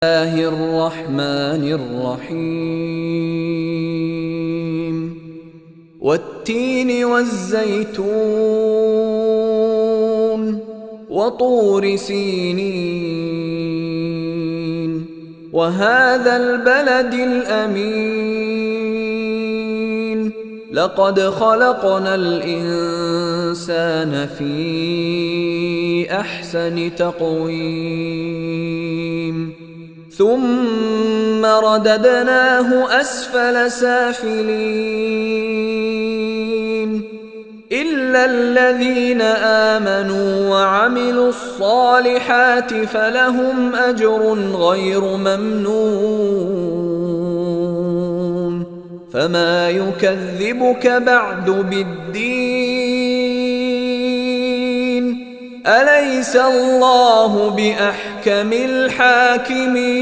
الله الرحمن الرحيم والتين والزيتون وطور سينين وهذا البلد الأمين لقد خلقنا الإنسان في أحسن تقويم ثم رددناه أسفل سافلين إلا الذين آمنوا وعملوا الصالحات فلهم أجر غير ممنون فما يكذبك بعد بالدين أليس الله بأحكم الحاكمين